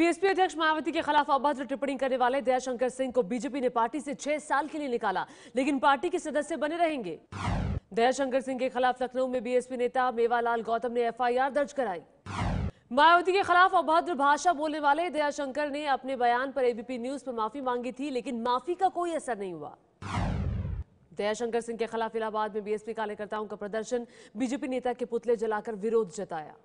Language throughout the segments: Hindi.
बीएसपी अध्यक्ष मायावती के खिलाफ अभद्र टिप्पणी करने वाले दयाशंकर सिंह को बीजेपी ने पार्टी से 6 साल के लिए निकाला, लेकिन पार्टी के सदस्य बने रहेंगे। दयाशंकर सिंह के खिलाफ लखनऊ में बीएसपी नेता मेवालाल गौतम ने एफआईआर दर्ज कराई। मायावती के खिलाफ अभद्र भाषा बोलने वाले दयाशंकर ने अपने बयान पर एबीपी न्यूज पर माफी मांगी थी, लेकिन माफी का कोई असर नहीं हुआ। दयाशंकर सिंह के खिलाफ इलाहाबाद में बीएसपी कार्यकर्ताओं का प्रदर्शन, बीजेपी नेता के पुतले जलाकर विरोध जताया।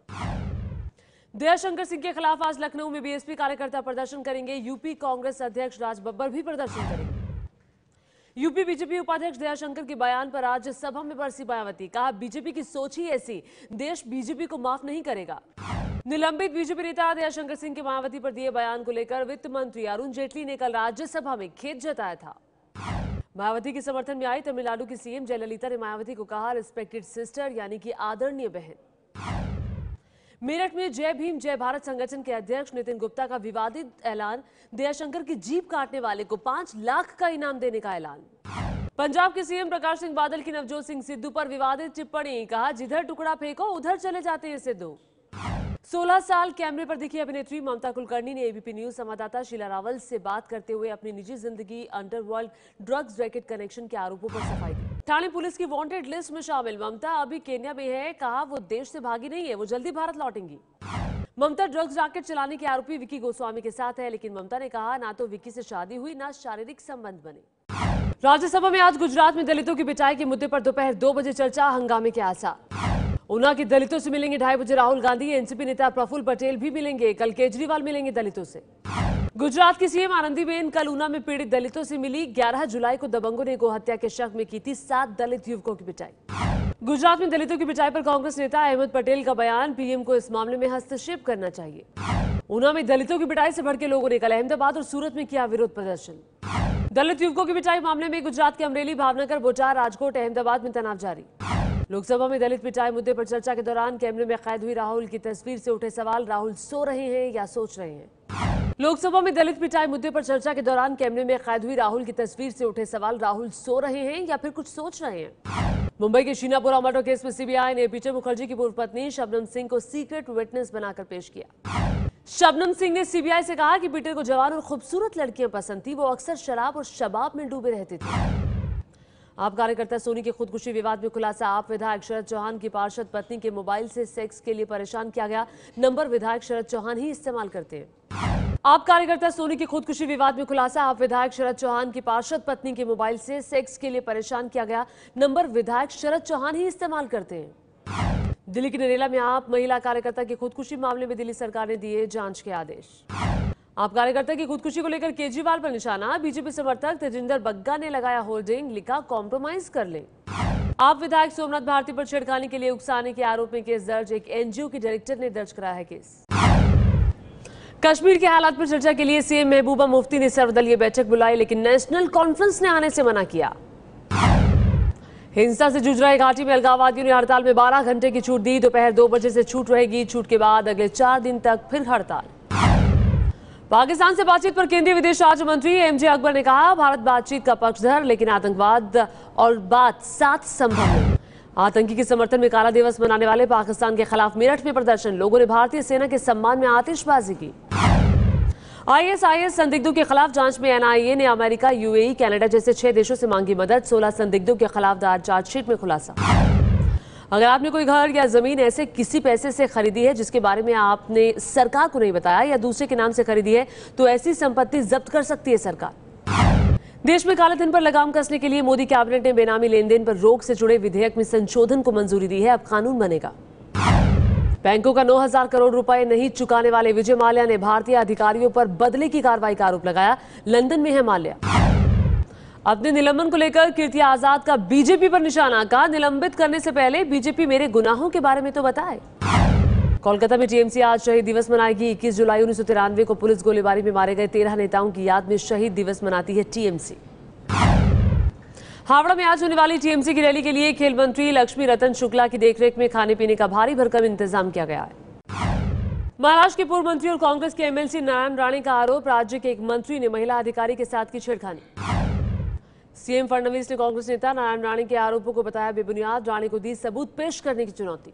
दयाशंकर सिंह के खिलाफ आज लखनऊ में बीएसपी कार्यकर्ता प्रदर्शन करेंगे। यूपी कांग्रेस अध्यक्ष राज बब्बर भी प्रदर्शन करेंगे। यूपी बीजेपी उपाध्यक्ष दयाशंकर के बयान पर राज्यसभा में बरसी मायावती, कहा बीजेपी की सोच ही ऐसी, देश बीजेपी को माफ नहीं करेगा। निलंबित बीजेपी नेता दयाशंकर सिंह के मायावती पर दिए बयान को लेकर वित्त मंत्री अरुण जेटली ने कल राज्यसभा में खेद जताया था। मायावती के समर्थन में आई तमिलनाडु की सीएम जयललिता ने मायावती को कहा रिस्पेक्टेड सिस्टर, यानी कि आदरणीय बहन। मेरठ में जय भीम जय भारत संगठन के अध्यक्ष नितिन गुप्ता का विवादित ऐलान, दयाशंकर की जीप काटने वाले को 5 लाख का इनाम देने का ऐलान। पंजाब के सीएम प्रकाश सिंह बादल की नवजोत सिंह सिद्धू पर विवादित टिप्पणी, कहा जिधर टुकड़ा फेंको उधर चले जाते हैं सिद्धू। 16 साल कैमरे पर दिखी अभिनेत्री ममता कुलकर्णी ने एबीपी न्यूज संवाददाता शीला रावल से बात करते हुए अपनी निजी जिंदगी, अंडरवर्ल्ड, ड्रग्स रैकेट कनेक्शन के आरोपों पर सफाई दी। ठाणे पुलिस की वांटेड लिस्ट में शामिल ममता अभी केन्या में है, कहा वो देश से भागी नहीं है, वो जल्दी भारत लौटेंगी। ममता ड्रग्स रैकेट चलाने के आरोपी विकी गोस्वामी के साथ है, लेकिन ममता ने कहा ना तो विकी से शादी हुई, ना शारीरिक संबंध बने। राज्यसभा में आज गुजरात में दलितों की पिटाई के मुद्दे पर दोपहर 2 बजे चर्चा, हंगामे के आसार। ऊना के दलितों से मिलेंगे 2:30 बजे राहुल गांधी, एनसीपी नेता प्रफुल्ल पटेल भी मिलेंगे। कल केजरीवाल मिलेंगे दलितों से। गुजरात की सीएम आनंदीबेन कल ऊना में पीड़ित दलितों से मिली। 11 जुलाई को दबंगों ने गोहत्या के शक में की थी 7 दलित युवकों की पिटाई। गुजरात में दलितों की पिटाई पर कांग्रेस नेता अहमद पटेल का बयान, पीएम को इस मामले में हस्तक्षेप करना चाहिए। ऊना में दलितों की पिटाई से भड़के लोगों ने कल अहमदाबाद और सूरत में किया विरोध प्रदर्शन। दलित युवकों की पिटाई मामले में गुजरात के अमरेली, भावनगर, बोटार, राजकोट, अहमदाबाद में तनाव जारी। लोकसभा में दलित पिटाई मुद्दे पर चर्चा के दौरान कैमरे में कैद हुई राहुल की तस्वीर से उठे सवाल, राहुल सो रहे हैं या सोच रहे हैं। लोकसभा में दलित पिटाई मुद्दे पर चर्चा के दौरान कैमरे में कैद हुई राहुल की तस्वीर से उठे सवाल, राहुल सो रहे हैं या फिर कुछ सोच रहे हैं। मुंबई के शीनापुरा मर्डर केस में सीबीआई ने पीटर मुखर्जी की पूर्व पत्नी शबनम सिंह को सीक्रेट विटनेस बनाकर पेश किया। शबनम सिंह ने सीबीआई से कहा कि पीटर को जवान और खूबसूरत लड़कियां पसंद थी, वो अक्सर शराब और शबाब में डूबे रहते थे। आप कार्यकर्ता सोनी के खुदकुशी विवाद में खुलासा, आप विधायक शरद चौहान की पार्षद पत्नी के मोबाइल से सेक्स के लिए परेशान किया गया, नंबर विधायक शरद चौहान ही इस्तेमाल करते हैं। आप कार्यकर्ता सोनी के खुदकुशी विवाद में खुलासा, आप विधायक शरद चौहान की पार्षद पत्नी के मोबाइल से सेक्स के लिए परेशान किया गया, नंबर विधायक शरद चौहान ही इस्तेमाल करते हैं। दिल्ली के नरेला में आप महिला कार्यकर्ता की खुदकुशी मामले में दिल्ली सरकार ने दिए जांच के आदेश। आप कार्यकर्ता की खुदकुशी को लेकर केजरीवाल पर निशाना, बीजेपी समर्थक तेजिंदर बग्गा ने लगाया होर्डिंग, लिखा कॉम्प्रोमाइज कर ले। आप विधायक सोमनाथ भारती पर छेड़खानी के लिए उकसाने के आरोप में केस दर्ज, एक एनजीओ के डायरेक्टर ने दर्ज कराया है केस। कश्मीर के हालात पर चर्चा के लिए सीएम महबूबा मुफ्ती ने सर्वदलीय बैठक बुलाई, लेकिन नेशनल कॉन्फ्रेंस ने आने से मना किया। हिंसा से जूझ रहे घाटी में अलगाववादियों ने हड़ताल में 12 घंटे की छूट दी, दोपहर 2 बजे से छूट रहेगी। छूट के बाद अगले 4 दिन तक फिर हड़ताल। पाकिस्तान से बातचीत पर केंद्रीय विदेश राज्य मंत्री एमजे अकबर ने कहा भारत बातचीत का पक्षधर, लेकिन आतंकवाद और बात साथ संभव नहीं। आतंकी के समर्थन में काला दिवस मनाने वाले पाकिस्तान के खिलाफ मेरठ में प्रदर्शन, लोगों ने भारतीय सेना के सम्मान में आतिशबाजी की। आईएसआईएस संदिग्धों के खिलाफ जांच में एनआईए ने अमेरिका, यूएई, कनाडा जैसे 6 देशों से मांगी मदद, 16 संदिग्धों के खिलाफ दायर चार्जशीट में खुलासा। अगर आपने कोई घर या जमीन ऐसे किसी पैसे से खरीदी है जिसके बारे में आपने सरकार को नहीं बताया या दूसरे के नाम से खरीदी है, तो ऐसी संपत्ति जब्त कर सकती है सरकार। देश में काले धन पर लगाम कसने के लिए मोदी कैबिनेट ने बेनामी लेन देन पर रोक से जुड़े विधेयक में संशोधन को मंजूरी दी है, अब कानून बनेगा। बैंकों का 9,000 करोड़ रुपए नहीं चुकाने वाले विजय माल्या ने भारतीय अधिकारियों पर बदले की कार्रवाई का आरोप लगाया, लंदन में है माल्या। अपने निलंबन को लेकर कीर्ति आजाद का बीजेपी पर निशाना, कहा निलंबित करने से पहले बीजेपी मेरे गुनाहों के बारे में तो बताए। कोलकाता में टीएमसी आज शहीद दिवस मनाएगी। 21 जुलाई 1993 को पुलिस गोलीबारी में मारे गए 13 नेताओं की याद में शहीद दिवस मनाती है टीएमसी। हावड़ा में आज होने वाली टीएमसी की रैली के लिए खेल मंत्री लक्ष्मी रतन शुक्ला की देखरेख में खाने पीने का भारी भरकम इंतजाम किया गया है। महाराष्ट्र के पूर्व मंत्री और कांग्रेस के एमएलसी नारायण राणे का आरोप, राज्य के एक मंत्री ने महिला अधिकारी के साथ की छेड़खानी। सीएम फडणवीस ने कांग्रेस नेता नारायण राणे के आरोपों को बताया बेबुनियाद, राणे को दी सबूत पेश करने की चुनौती।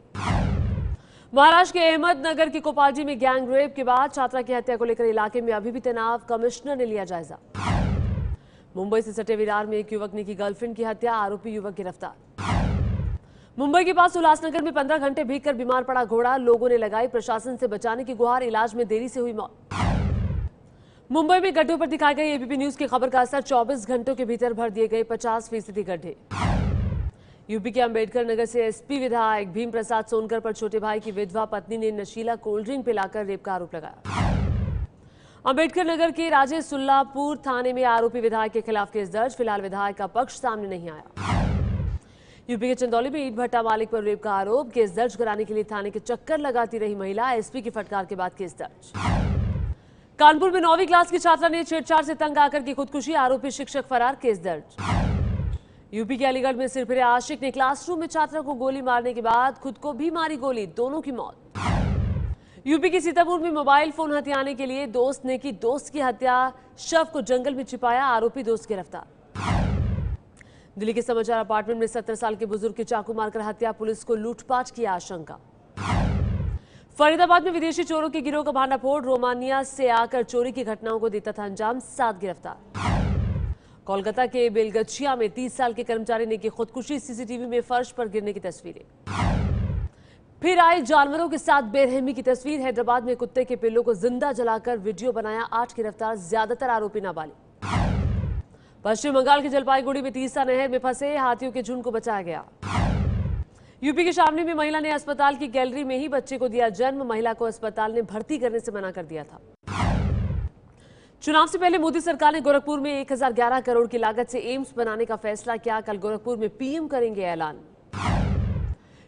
महाराष्ट्र के अहमदनगर की कोपालजी में गैंग रेप के बाद छात्रा की हत्या को लेकर इलाके में अभी भी तनाव, कमिश्नर ने लिया जायजा। मुंबई से सटे विरार में एक युवक ने की गर्लफ्रेंड की हत्या, आरोपी युवक गिरफ्तार। मुंबई के पास उल्लासनगर में 15 घंटे भीगकर बीमार पड़ा घोड़ा, लोगों ने लगाई प्रशासन से बचाने की गुहार, इलाज में देरी से हुई मौत। मुंबई में गड्ढों पर दिखाई गई एबीपी न्यूज की खबर का असर, 24 घंटों के भीतर भर दिए गए 50% गड्ढे। यूपी के अंबेडकर नगर से एसपी विधायक भीम प्रसाद सोनकर पर छोटे भाई की विधवा पत्नी ने नशीला कोल्ड ड्रिंक पिलाकर रेप का आरोप लगाया। अंबेडकर नगर के राजेश सुल्लापुर थाने में आरोपी विधायक के खिलाफ केस दर्ज, फिलहाल विधायक का पक्ष सामने नहीं आया। यूपी के चंदौली में ईंट भट्टा मालिक पर रेप का आरोप, केस दर्ज कराने के लिए थाने के चक्कर लगाती रही महिला, एसपी की फटकार के बाद केस दर्ज। कानपुर में 9वीं क्लास की छात्रा ने छेड़छाड़ से तंग आकर की खुदकुशी, आरोपी शिक्षक फरार, केस दर्ज। यूपी के अलीगढ़ में सिरफिरे आशिक ने क्लासरूम में छात्रा को गोली मारने के बाद खुद को भी मारी गोली, दोनों की मौत। यूपी के सीतापुर में मोबाइल फोन हथियाने के लिए दोस्त ने की दोस्त की हत्या, शव को जंगल में छिपाया, आरोपी दोस्त गिरफ्तार। दिल्ली के समाचार अपार्टमेंट में 70 साल के बुजुर्ग की चाकू मारकर हत्या, पुलिस को लूटपाट की आशंका। फरीदाबाद में विदेशी चोरों के गिरोह का भांडाफोड़, रोमानिया से आकर चोरी की घटनाओं को देता था अंजाम, 7 गिरफ्तार। कोलकाता के बेलगछिया में 30 साल के कर्मचारी ने की खुदकुशी, सीसीटीवी में फर्श पर गिरने की तस्वीरें। फिर आई जानवरों के साथ बेरहमी की तस्वीर, हैदराबाद में कुत्ते के पिल्लों को जिंदा जलाकर वीडियो बनाया, 8 गिरफ्तार, ज्यादातर आरोपी नाबालिग। पश्चिम बंगाल के जलपाईगुड़ी में तीस्ता नहर में फंसे हाथियों के झुंड को बचाया गया। यूपी के शामली में महिला ने अस्पताल की गैलरी में ही बच्चे को दिया जन्म, महिला को अस्पताल ने भर्ती करने से मना कर दिया था। चुनाव से पहले मोदी सरकार ने गोरखपुर में 1011 करोड़ की लागत से एम्स बनाने का फैसला किया, कल गोरखपुर में पीएम करेंगे ऐलान।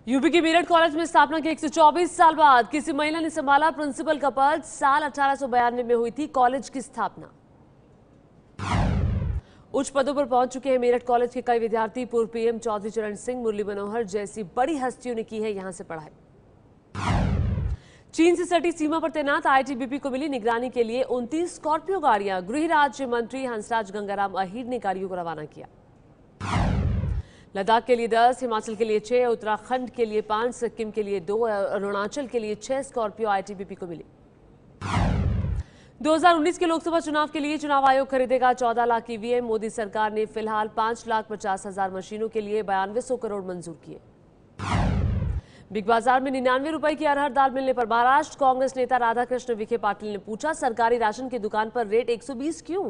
यूपी के मेरठ कॉलेज में स्थापना के 124 साल बाद किसी महिला ने संभाला प्रिंसिपल का पद, साल 1892 में हुई थी कॉलेज की स्थापना। उच्च पदों पर पहुंच चुके हैं मेरठ कॉलेज के कई विद्यार्थी, पूर्व पीएम चौधरी चरण सिंह, मुरली मनोहर जैसी बड़ी हस्तियों ने की है यहां से पढ़ाई। चीन से सटी सीमा पर तैनात आईटीबीपी को मिली निगरानी के लिए 29 स्कॉर्पियो गाड़ियां, गृह राज्य मंत्री हंसराज गंगाराम अहीर ने गाड़ियों को रवाना किया। लद्दाख के लिए 10, हिमाचल के लिए 6, उत्तराखंड के लिए 5, सिक्किम के लिए 2, अरुणाचल के लिए 6 स्कॉर्पियो आईटीबीपी को मिली। 2019 के लोकसभा चुनाव के लिए चुनाव आयोग खरीदेगा 14 लाख ईवीएम, मोदी सरकार ने फिलहाल 5,50,000 मशीनों के लिए 9200 करोड़ मंजूर किए। बिग बाजार में 99 रुपए की अरहर दाल मिलने पर महाराष्ट्र कांग्रेस नेता राधाकृष्ण विखे पाटिल ने पूछा, सरकारी राशन की दुकान पर रेट 120 क्यों?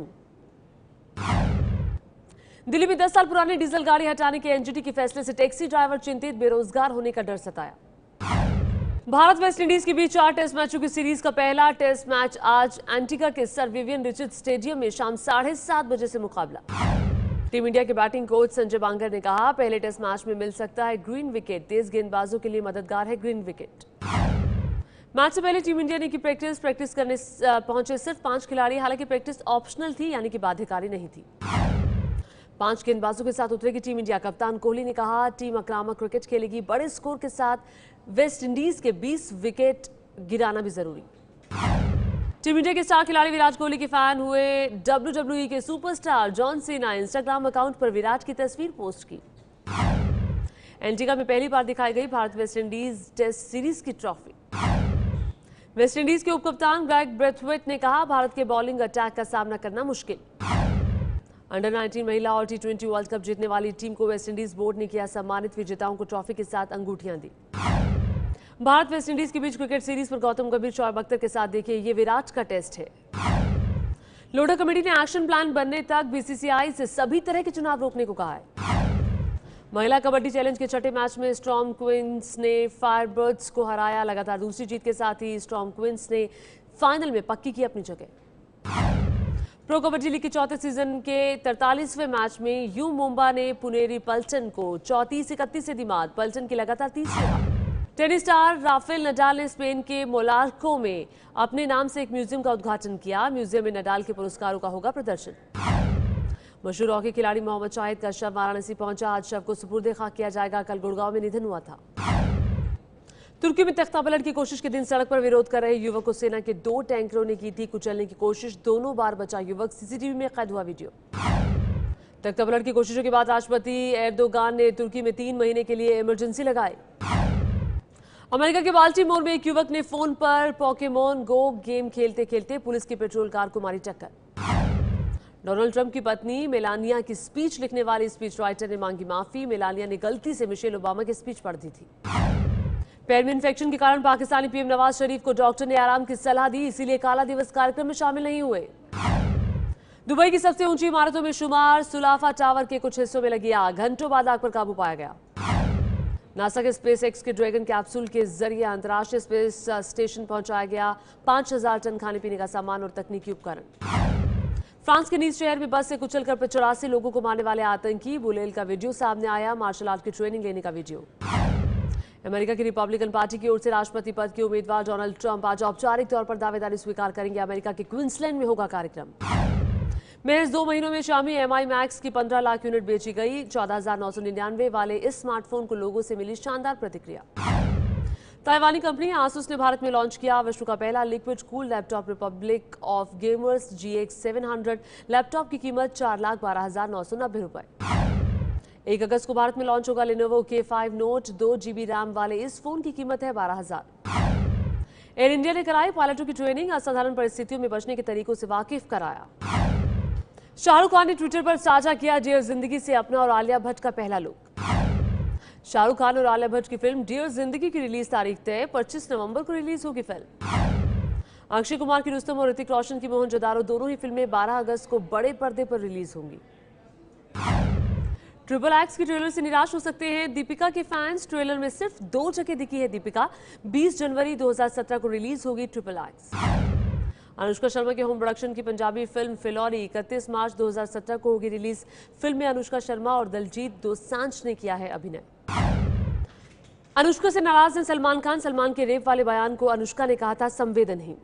दिल्ली में 10 साल पुरानी डीजल गाड़ी हटाने के एनजीटी के फैसले से टैक्सी ड्राइवर चिंतित, बेरोजगार होने का डर सताया। भारत वेस्टइंडीज के बीच 4 टेस्ट मैचों की सीरीज का पहला टेस्ट मैच आज एंटीगा के सर विवियन रिचर्ड स्टेडियम में शाम 7:30 बजे से मुकाबला। टीम इंडिया के बैटिंग कोच संजय बांगर ने कहा, पहले टेस्ट मैच में मिल सकता है ग्रीन विकेट, तेज गेंदबाजों के लिए मददगार है ग्रीन विकेट। मैच से पहले टीम इंडिया ने की प्रैक्टिस करने पहुंचे सिर्फ 5 खिलाड़ी, हालांकि प्रैक्टिस ऑप्शनल थी, यानी कि बाध्यकारी नहीं थी। 5 गेंदबाजों के साथ उतरेगी टीम इंडिया। कप्तान कोहली ने कहा, टीम आक्रामक क्रिकेट खेलेगी, बड़े स्कोर के साथ वेस्ट इंडीज के 20 विकेट गिराना भी जरूरी। टीम इंडिया के स्टार खिलाड़ी विराट कोहली के फैन हुए WWE के superstar John Cena, Instagram account पर विराट की तस्वीर पोस्ट की। एंटीगा में पहली बार दिखाई गई Bharat West Indies test series की ट्रॉफी। वेस्ट इंडीज के उपकप्तान ग्रेग ब्रेथवेट ने कहा, भारत के बॉलिंग अटैक का सामना करना मुश्किल। अंडर 19 महिला और T20 वर्ल्ड कप जीतने वाली टीम को वेस्ट इंडीज बोर्ड ने किया सम्मानित, विजेताओं को ट्रॉफी के साथ अंगूठियां दी। भारत वेस्ट इंडीज के बीच क्रिकेट सीरीज पर गौतम गंभीर, शोएब अख्तर के साथ देखिए ये विराट का टेस्ट है। लोढ़ा कमेटी ने एक्शन प्लान बनने तक बीसीसीआई से सभी तरह के चुनाव रोकने को कहा है। महिला कबड्डी चैलेंज के छठे मैच में स्टॉर्म क्वींस ने फायरबर्ड्स को हराया, लगातार दूसरी जीत के साथ ही स्टॉर्म क्वींस ने फाइनल में पक्की की अपनी जगह। प्रो कबड्डी लीग के चौथे सीजन के 43वें मैच में यू मुंबा ने पुनेरी पल्टन को 34-31 से दी मात, पल्टन की लगातार तीसरी हार। टेनिस स्टार राफेल नडाल ने स्पेन के मोलार्को में अपने नाम से एक म्यूजियम का उद्घाटन किया। म्यूजियम में नडाल के पुरस्कारों का होगा प्रदर्शन। मशहूर हॉकी खिलाड़ी मोहम्मद शाहिद का शव वाराणसी पहुंचा, आज शव को सुपुर्द खाक किया जाएगा, कल गुड़गांव में निधन हुआ था। तुर्की में तख्तापलट की कोशिश के दिन सड़क पर विरोध कर रहे युवक को सेना के 2 टैंकरों ने की थी कुचलने की कोशिश, दोनों बार बचा युवक, सीसीटीवी में कैद हुआ वीडियो। तख्तापलट की कोशिशों के बाद राष्ट्रपति एर्दोगान ने तुर्की में 3 महीने के लिए इमरजेंसी लगाई। अमेरिका के बाल्टीमोर में एक युवक ने फोन पर पोकेमोन गो गेम खेलते खेलते पुलिस की पेट्रोल कार को मारी टक्कर। डोनाल्ड ट्रंप की पत्नी मेलानिया की स्पीच लिखने वाली स्पीच राइटर ने मांगी माफी। मेलानिया ने गलती से मिशेल ओबामा की स्पीच पढ़ दी थी। पैर में इन्फेक्शन के कारण पाकिस्तानी पीएम नवाज शरीफ को डॉक्टर ने आराम की सलाह दी, इसीलिए काला दिवस कार्यक्रम में शामिल नहीं हुए। दुबई की सबसे ऊंची इमारतों में शुमार सुलाफा टावर के कुछ हिस्सों में लगी आग, घंटों बाद आग पर काबू पाया गया। नासा के स्पेस एक्स के ड्रैगन कैप्सूल के जरिए अंतर्राष्ट्रीय स्पेस स्टेशन पहुंचाया गया 5000 टन खाने पीने का सामान और तकनीकी उपकरण। फ्रांस के नीस शहर में बस से कुचलकर 84 लोगों को मारने वाले आतंकी बुलेल का वीडियो सामने आया, मार्शल आर्ट की ट्रेनिंग लेने का वीडियो। अमेरिका की रिपब्लिकन पार्टी की ओर से राष्ट्रपति पद के उम्मीदवार डोनाल्ड ट्रंप आज औपचारिक तौर पर दावेदारी स्वीकार करेंगे। अमेरिका के क्वींसलैंड में होगा कार्यक्रम। महज 2 महीनों में Xiaomi Mi Max की 15 लाख यूनिट बेची गई। 14,999 वाले इस स्मार्टफोन को लोगों से मिली शानदार प्रतिक्रिया। ताइवानी कंपनी Asus ने भारत में लॉन्च किया विश्व का पहला liquid cool laptop Republic of gamers GX 700। Laptop की कीमत 4,12,990 रुपए। 1 अगस्त को भारत में लॉन्च होगा Lenovo K5 Note। 2 GB RAM वाले इस फोन की कीमत है 12,000। एयर इंडिया ने कराई पायलटों की ट्रेनिंग, असाधारण परिस्थितियों में बचने के तरीकों से वाकिफ कराया। शाहरुख खान ने ट्विटर पर साझा किया डियर जिंदगी से अपना और आलिया भट्ट का पहला लुक। शाहरुख खान और आलिया भट्ट की फिल्म डियर जिंदगी की रिलीज तारीख तय, 25 नवंबर को रिलीज होगी फिल्म। अक्षय कुमार की रुस्तम और ऋतिक रोशन की मोहनजोदारो दोनों ही फिल्में 12 अगस्त को बड़े पर्दे पर रिलीज होंगी। ट्रिपल एक्स की ट्रेलर से निराश हो सकते हैं दीपिका के फैंस। ट्रेलर में सिर्फ 2 जगह दिखी है दीपिका। 20 जनवरी 2017 को रिलीज होगी ट्रिपल एक्स। अनुष्का शर्मा के होम प्रोडक्शन की पंजाबी फिल्म फिलौरी 31 मार्च 2017 को होगी रिलीज। फिल्म में अनुष्का शर्मा और दलजीत दोसांझ ने किया है अभिनय। अनुष्का से नाराज हैं सलमान खान। सलमान के रेप वाले बयान को अनुष्का ने कहा था संवेदनहीन।